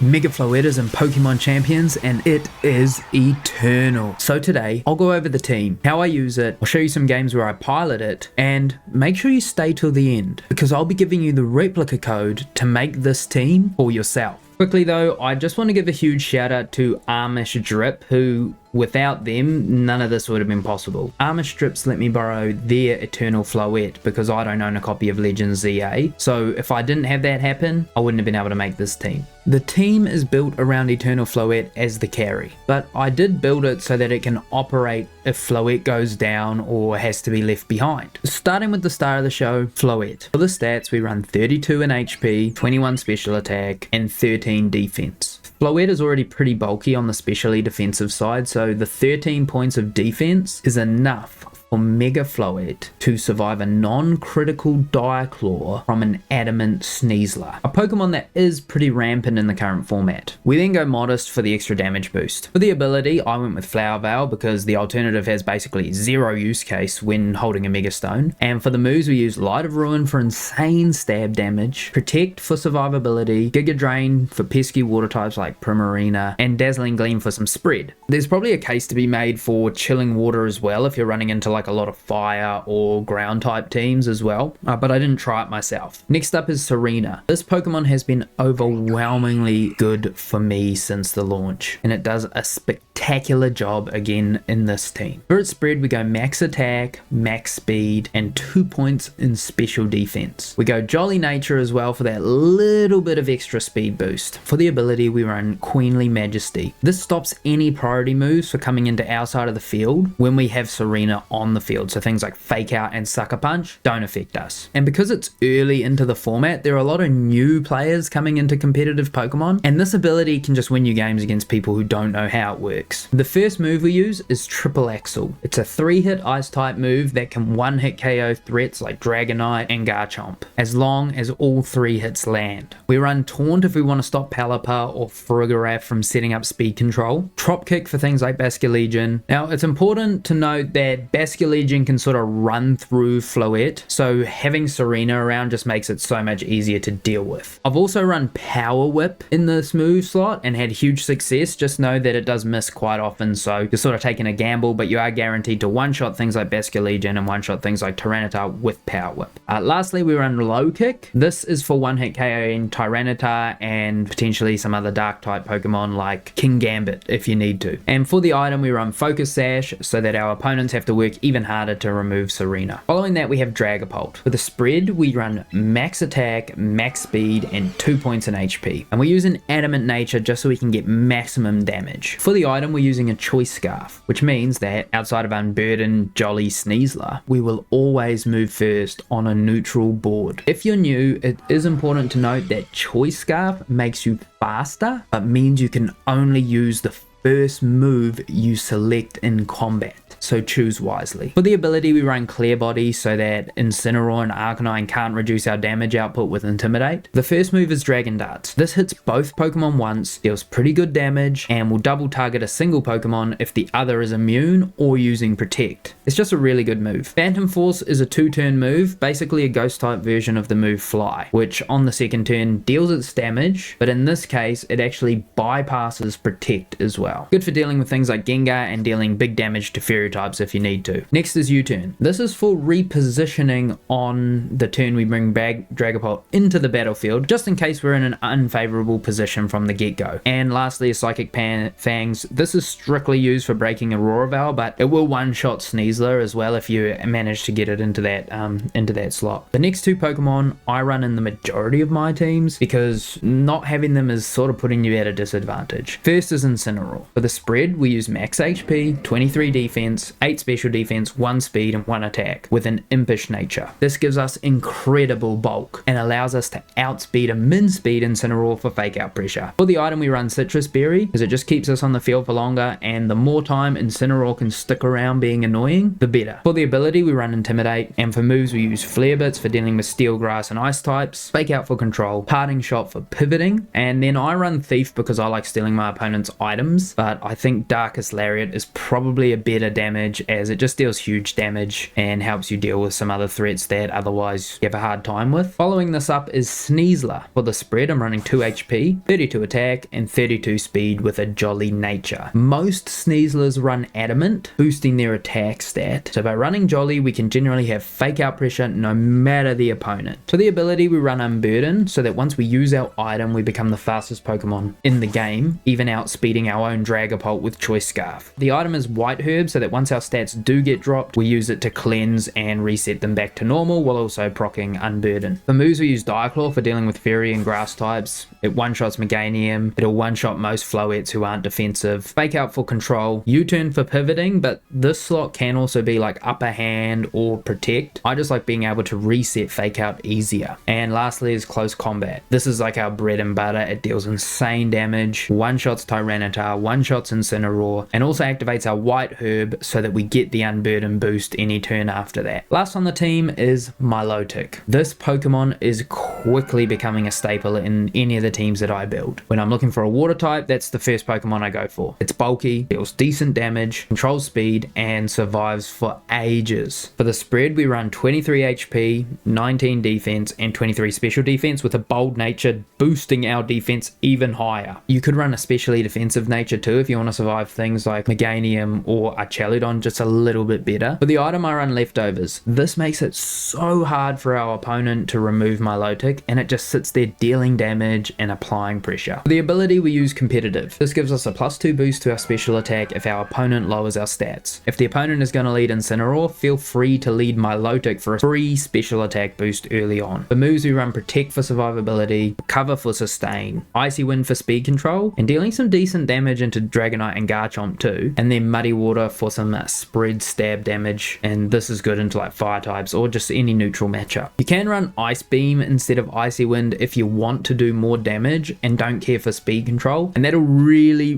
Mega Floette is in Pokemon Champions and it is eternal. So today I'll go over the team, how I use it, I'll show you some games where I pilot it, and make sure you stay till the end because I'll be giving you the replica code to make this team for yourself. Quickly though, I just want to give a huge shout out to Amish Drip, who without them, none of this would have been possible. Amish Drips let me borrow their Eternal Floette because I don't own a copy of Legends ZA, so if I didn't have that happen, I wouldn't have been able to make this team. The team is built around Eternal Floette as the carry, but I did build it so that it can operate if Floette goes down or has to be left behind. Starting with the star of the show, Floette. For the stats, we run 32 in HP, 21 special attack, and 13 defense. Floette is already pretty bulky on the specially defensive side, so the 13 points of defense is enough for Mega Floette to survive a non-critical Claw from an Adamant Sneasler, a Pokemon that is pretty rampant in the current format. We then go Modest for the extra damage boost. For the ability, I went with Flower Veil because the alternative has basically zero use case when holding a Mega Stone, and for the moves we use Light of Ruin for insane stab damage, Protect for survivability, Giga Drain for pesky water types like Primarina, and Dazzling Gleam for some spread. There's probably a case to be made for Chilling Water as well if you're running into like a lot of fire or ground type teams as well, but I didn't try it myself. Next up is Serena. This Pokemon has been overwhelmingly good for me since the launch, and it does a spectacular job again in this team. For its spread, we go max attack, max speed, and 2 points in special defense. We go Jolly Nature as well for that little bit of extra speed boost. For the ability, we run Queenly Majesty. This stops any priority moves for coming into our side of the field when we have Serena on the field, so things like Fake Out and Sucker Punch don't affect us. And because it's early into the format, there are a lot of new players coming into competitive Pokemon, and this ability can just win you games against people who don't know how it works. The first move we use is Triple Axle. It's a 3-hit ice type move that can 1-hit KO threats like Dragonite and Garchomp, as long as all 3 hits land. We run Taunt if we want to stop Palipar or Farigiraf from setting up speed control. Trop Kick for things like Basculegion. Now, it's important to note that Basculegion can sort of run through Floette, so having Serena around just makes it so much easier to deal with. I've also run Power Whip in this move slot and had huge success. Just know that it does miss quite often, so you're sort of taking a gamble, but you are guaranteed to one-shot things like Basculegion and one-shot things like Tyranitar with Power Whip. Lastly, we run Low Kick. This is for 1-hit KOing Tyranitar and potentially some other dark type Pokemon like King Gambit if you need to. And for the item, we run Focus Sash so that our opponents have to work even harder to remove Serena. Following that, we have Dragapult. For the spread, we run max attack, max speed, and 2 points in HP. And we use an Adamant Nature just so we can get maximum damage. For the item, we're using a Choice Scarf, which means that outside of Unburden, Jolly, Sneasler, we will always move first on a neutral board. If you're new, it is important to note that Choice Scarf makes you faster, but means you can only use the first move you select in combat, so choose wisely. For the ability, we run Clear Body so that Incineroar and Arcanine can't reduce our damage output with Intimidate. The first move is Dragon Darts. This hits both Pokemon once, deals pretty good damage, and will double target a single Pokemon if the other is immune or using Protect. It's just a really good move. Phantom Force is a 2-turn move, basically a ghost type version of the move Fly, which on the second turn deals its damage, but in this case it actually bypasses Protect as well. Good for dealing with things like Gengar and dealing big damage to Fairy types if you need to. Next is U-turn. This is for repositioning on the turn we bring back Dragapult into the battlefield, just in case we're in an unfavorable position from the get-go. And lastly is Psychic Fangs. This is strictly used for breaking Aurora Veil, but it will one-shot Sneasler as well if you manage to get it into that slot. The next two Pokemon I run in the majority of my teams because not having them is sort of putting you at a disadvantage. First is Incineroar. For the spread, we use max HP, 23 defense, 8 special defense, 1 speed, and 1 attack with an Impish Nature. This gives us incredible bulk and allows us to outspeed a min-speed Incineroar for Fake Out pressure. For the item, we run Citrus Berry because it just keeps us on the field for longer, and the more time Incineroar can stick around being annoying, the better. For the ability, we run Intimidate, and for moves, we use Flare Bits for dealing with Steel, Grass, and Ice types, Fake Out for control, Parting Shot for pivoting, and then I run Thief because I like stealing my opponent's items is, but I think Darkest Lariat is probably a better damage as it just deals huge damage and helps you deal with some other threats that otherwise you have a hard time with. Following this up is Sneasler. For the spread, I'm running 2 HP, 32 attack, and 32 speed with a jolly nature. Most Sneaslers run Adamant, boosting their attack stat. So by running jolly, we can generally have fake out pressure no matter the opponent. For the ability, we run Unburden, so that once we use our item, we become the fastest Pokemon in the game, even outspeeding our own Dragapult with Choice Scarf. The item is White Herb, so that once our stats do get dropped, we use it to cleanse and reset them back to normal, while also proccing Unburden. For moves, we use Diaclaw for dealing with Fairy and Grass types. It one-shots Meganium, it'll one-shot most Floettes who aren't defensive. Fake Out for control, U-turn for pivoting, but this slot can also be like Upper Hand or Protect. I just like being able to reset Fake Out easier. And lastly is Close Combat. This is like our bread and butter. It deals insane damage, one-shots Tyranitar, one-shots Incineroar, and also activates our White Herb so that we get the Unburden boost any turn after that. Last on the team is Milotic. This Pokemon is quickly becoming a staple in any of the teams that I build. When I'm looking for a water type, that's the first Pokemon I go for. It's bulky, deals decent damage, controls speed, and survives for ages. For the spread, we run 23 HP, 19 defense, and 23 special defense with a bold nature, boosting our defense even higher. You could run a specially defensive nature too if you want to survive things like Meganium or Archeludon just a little bit better. For the item, I run Leftovers. This makes it so hard for our opponent to remove Milotic, and it just sits there dealing damage and applying pressure. For the ability, we use Competitive. This gives us a +2 boost to our special attack if our opponent lowers our stats. If the opponent is going to lead Incineroar, feel free to lead Milotic for a free special attack boost early on. For moves, we run Protect for survivability, Cover for sustain, Icy Wind for speed control, and dealing some decent damage into Dragonite and Garchomp too, and then Muddy Water for some spread stab damage, and this is good into like fire types or just any neutral matchup. You can run Ice Beam instead of Icy Wind if you want to do more damage and don't care for speed control, and that'll really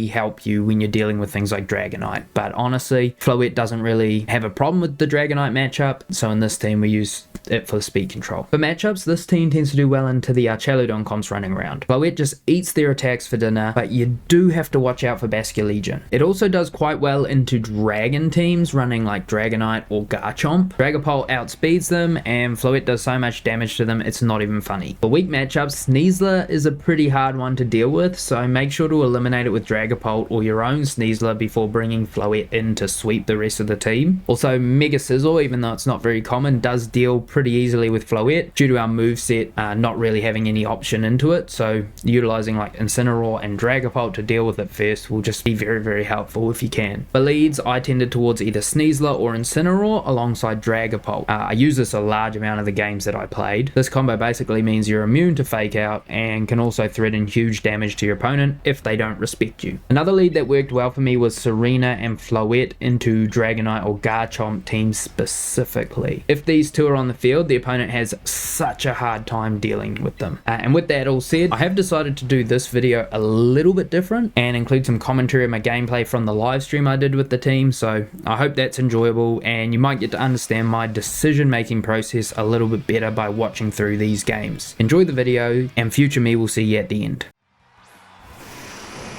help you when you're dealing with things like Dragonite. But honestly, Floette doesn't really have a problem with the Dragonite matchup, so in this team we use it for speed control. For matchups, this team tends to do well into the Archeludon comps running around. Floette just eats their attacks for dinner, but you do have to watch out for Basculegion. It also does quite well into Dragon teams running like Dragonite or Garchomp. Dragapult outspeeds them, and Floette does so much damage to them it's not even funny. For weak matchups, Sneasler is a pretty hard one to deal with, so make sure to eliminate it with Dragapult or your own Sneasler before bringing Floette in to sweep the rest of the team. Also, Mega Sizzle, even though it's not very common, does deal pretty easily with Floette due to our moveset not really having any option into it, so utilizing like Incineroar and Dragapult to deal with it first will just be very helpful if you can. For leads, I tended towards either Sneasler or Incineroar alongside Dragapult. I use this a large amount of the games that I played. This combo basically means you're immune to Fake Out and can also threaten huge damage to your opponent if they don't respect you. Another lead that worked well for me was Serena and Floette into Dragonite or Garchomp teams specifically. If these two are on the field, the opponent has such a hard time dealing with them. And with that all said, I have decided to do this video a little bit different and include some commentary of my gameplay from the live stream I did with the team, so I hope that's enjoyable and you might get to understand my decision making process a little bit better by watching through these games. Enjoy the video, and future me will see you at the end.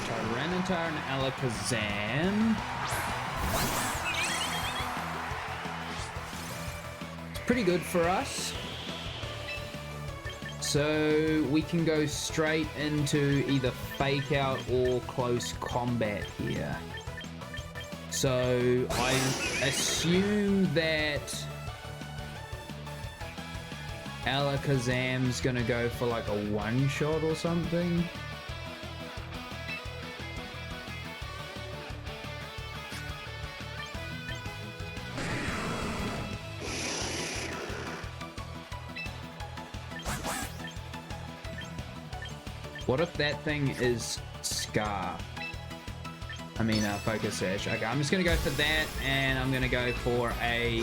Tyranitar and Alakazam. It's pretty good for us. So we can go straight into either Fake Out or Close Combat here. So I assume that Alakazam's gonna go for like a one-shot or something. What if that thing is Scar? I mean, Focus Sash. Okay, I'm just going to go for that, and I'm going to go for a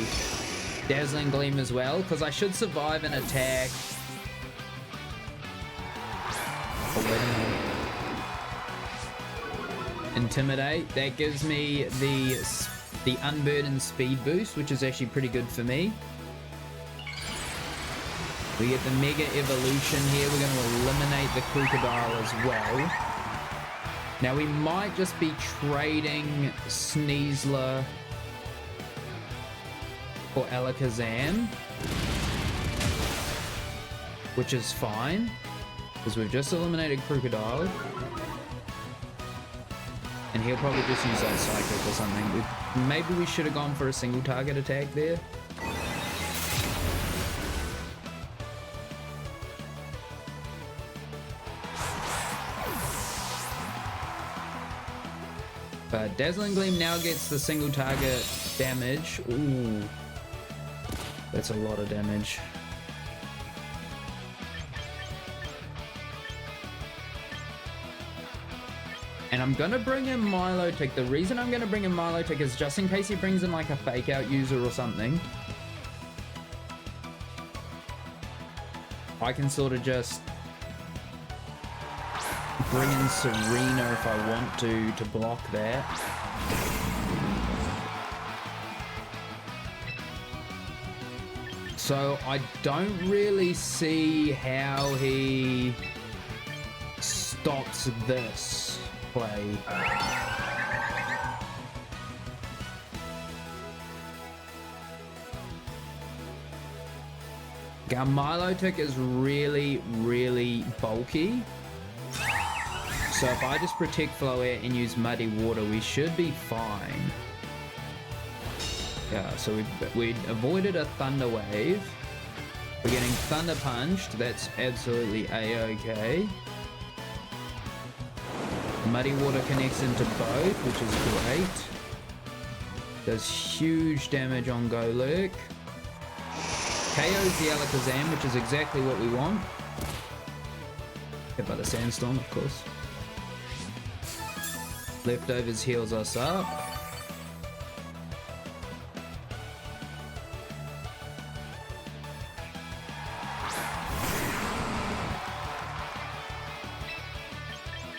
Dazzling Gleam as well, because I should survive an attack. Oh, wait a minute. Intimidate. That gives me the Unburdened speed boost, which is actually pretty good for me. We get the Mega Evolution here. We're going to eliminate the Crocodile as well. Now we might just be trading Sneasler for Alakazam, which is fine, because we've just eliminated Crocodile. And he'll probably just use that Psychic or something. Maybe we should have gone for a single target attack there. But Dazzling Gleam now gets the single target damage. Ooh. That's a lot of damage. And I'm gonna bring in Milotic. The reason I'm gonna bring in Milotic is just in case he brings in like a fake out user or something. I can sort of just bring in Serena if I want to block that. So I don't really see how he stops this play. Our Milotic is really, really bulky. So if I just protect Floette and use Muddy Water, we should be fine. Yeah, so we avoided a Thunder Wave. We're getting Thunder Punched. That's absolutely a-okay. Muddy Water connects into both, which is great. Does huge damage on Golurk. KO's the Alakazam, which is exactly what we want. Hit by the Sandstorm, of course. Leftovers heals us up.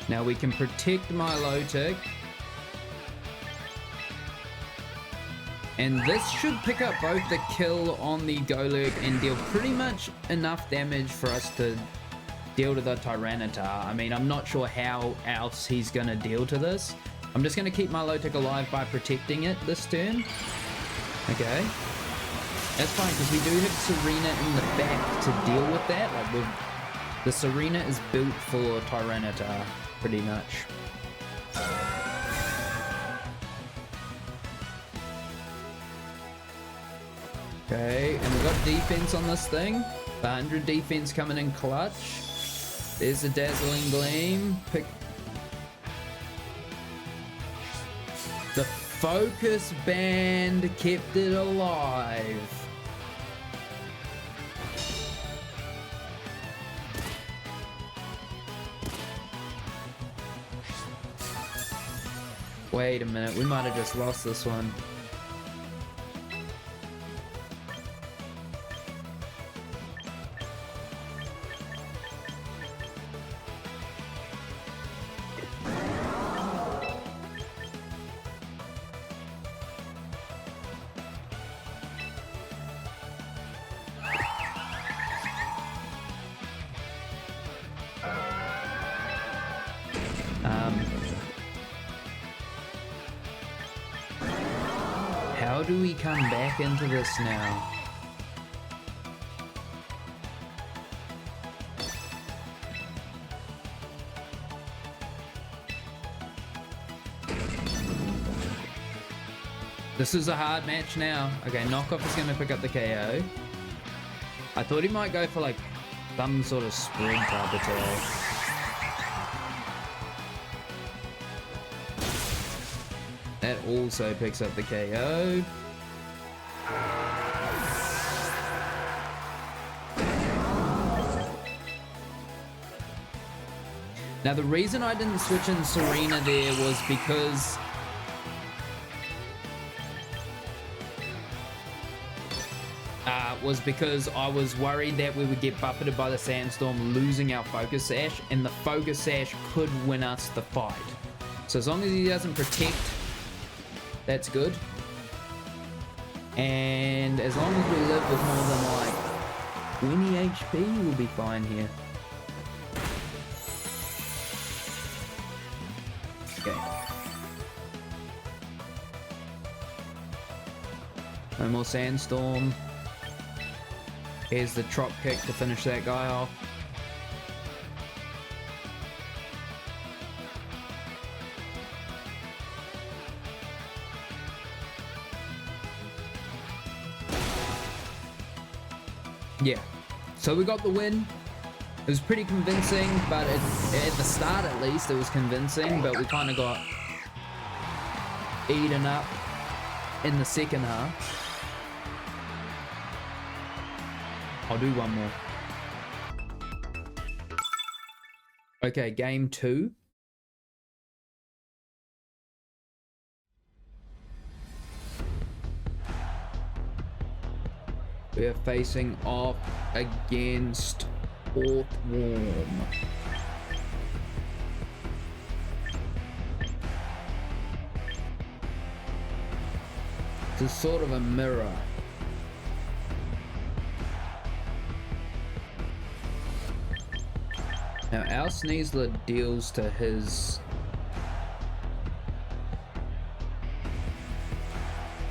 Now we can protect Milotic. And this should pick up both the kill on the Golurk and deal pretty much enough damage for us to deal to the Tyranitar. I mean, I'm not sure how else he's going to deal to this. I'm just going to keep Milotic alive by protecting it this turn. Okay. That's fine, because we do have Serena in the back to deal with that. Like, the Serena is built for Tyranitar, pretty much. Okay, and we've got defense on this thing. The 100 defense coming in clutch. There's the Dazzling Gleam. The Focus Band kept it alive. Wait a minute, we might have just lost this one. How do we come back into this now? This is a hard match now. Okay, Knockoff is going to pick up the KO. I thought he might go for like some sort of spread type attack. That also picks up the KO. Now the reason I didn't switch in Serena there was because I was worried that we would get buffeted by the Sandstorm, losing our Focus Sash, and the Focus Sash could win us the fight. So as long as he doesn't protect, that's good. And as long as we live with more than like 20 HP, we'll be fine here. Okay. No more sandstorm. Here's the drop kick to finish that guy off. Yeah, so we got the win. It was pretty convincing, but at the start at least it was convincing, but we kind of got eaten up in the second half. I'll do one more. Okay, game 2. We are facing off against Earthworm. It's sort of a mirror. Now our Sneasler deals to his...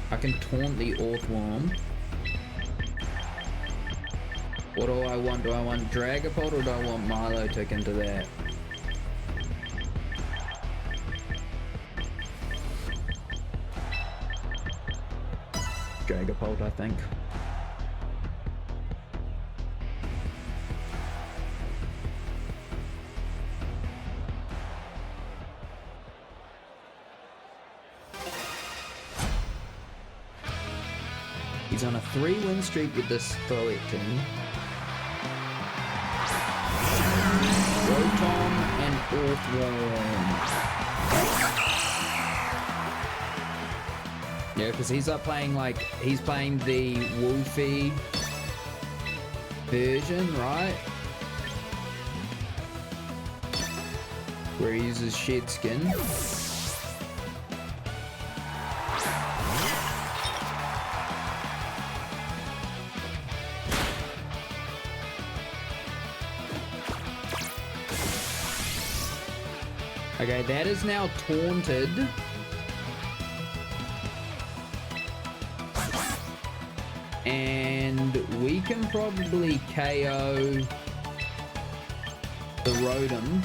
I can taunt the Earthworm. What do I want? Do I want Dragapult or do I want Milotic into that? Dragapult, I think. He's on a 3-win streak with this Floette team. Rotom and Earthworm. Yeah, because he's up playing like, he's playing the Wolfie version, right? Where he uses Shed Skin. Okay, that is now taunted. And we can probably KO the Rotom.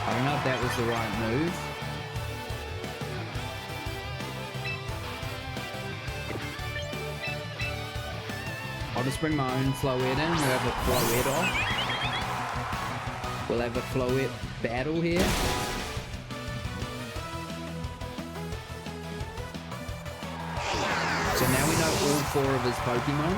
I don't know if that was the right move. I'll just bring my own Floette in. We'll have a Floette off. We'll have a Floette battle here. So now we know all 4 of his Pokemon.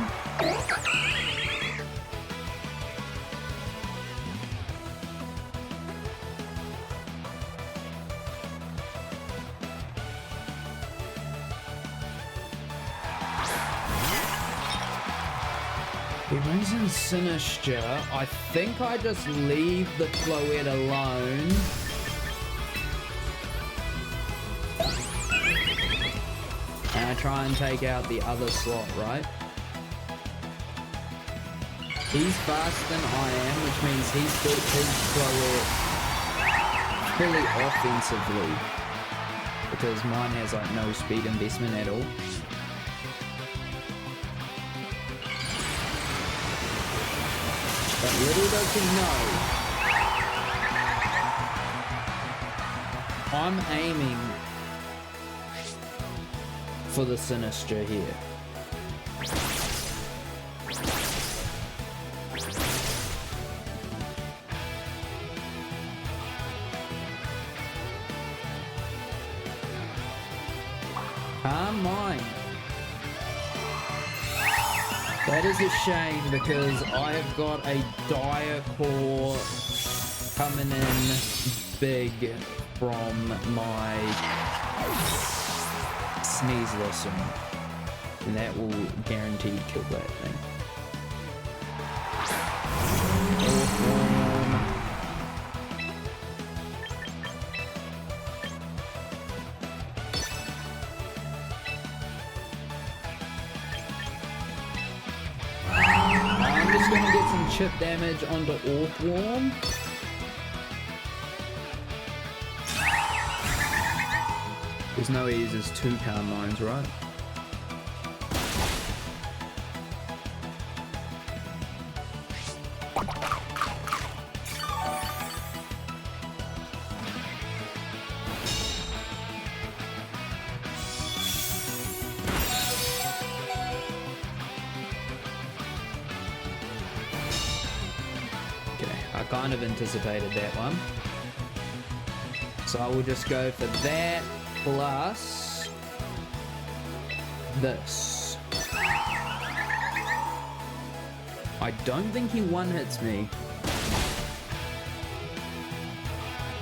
He brings in Sinistcha. I think I just leave the Floette alone. And I try and take out the other slot, right? He's faster than I am, which means he's built his Floette fully offensively. Because mine has like no speed investment at all. But little does he know, I'm aiming for the Sinistcha here. Calm mind. That is a shame because I have got a dire core coming in big from my sneeze lesson, and that will guaranteed kill that thing. I'm just gonna get some chip damage onto Orthworm. There's no way he uses 2 pound mines, right? Okay, I kind of anticipated that one. So I will just go for that. Plus this. I don't think he one-hits me.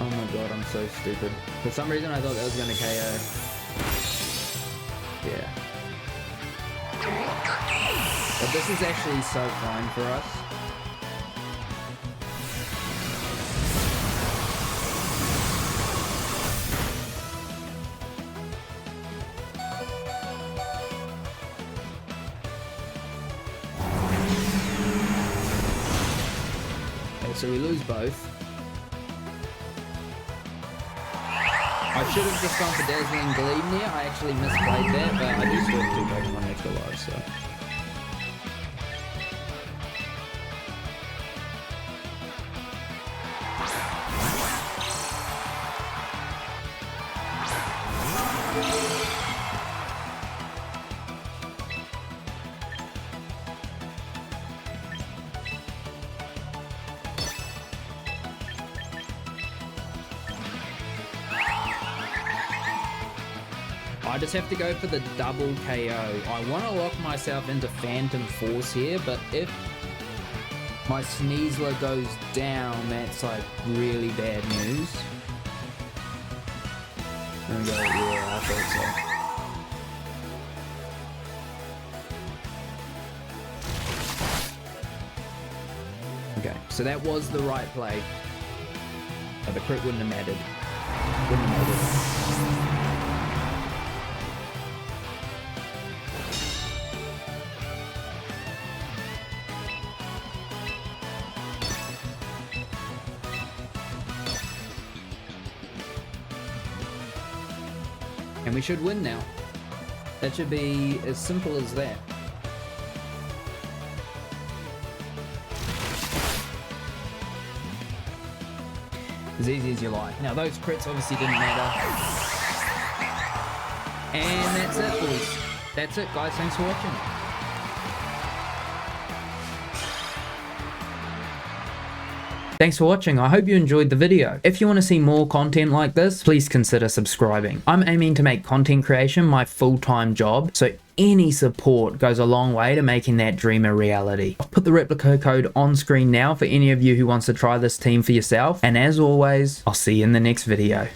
Oh my god, I'm so stupid. For some reason I thought that was gonna KO. Yeah. But this is actually so fine for us. So we lose both. I should have just gone for Dazzling Gleam there. I actually misplayed that, but I do still have 2 Pokemon extra lives, so. I just have to go for the double KO. I want to lock myself into Phantom Force here, but if my Sneasler goes down, that's like really bad news. And go, yeah, I thought so. Okay, so that was the right play. But the crit wouldn't have mattered. Wouldn't have mattered. And we should win now. That should be as simple as that. As easy as you like. Now those crits obviously didn't matter. And that's it, boys. That's it, guys. Thanks for watching. Thanks for watching. I hope you enjoyed the video. If you want to see more content like this, please consider subscribing. I'm aiming to make content creation my full-time job, so any support goes a long way to making that dream a reality. I'll put the replica code on screen now for any of you who wants to try this team for yourself, and as always, I'll see you in the next video.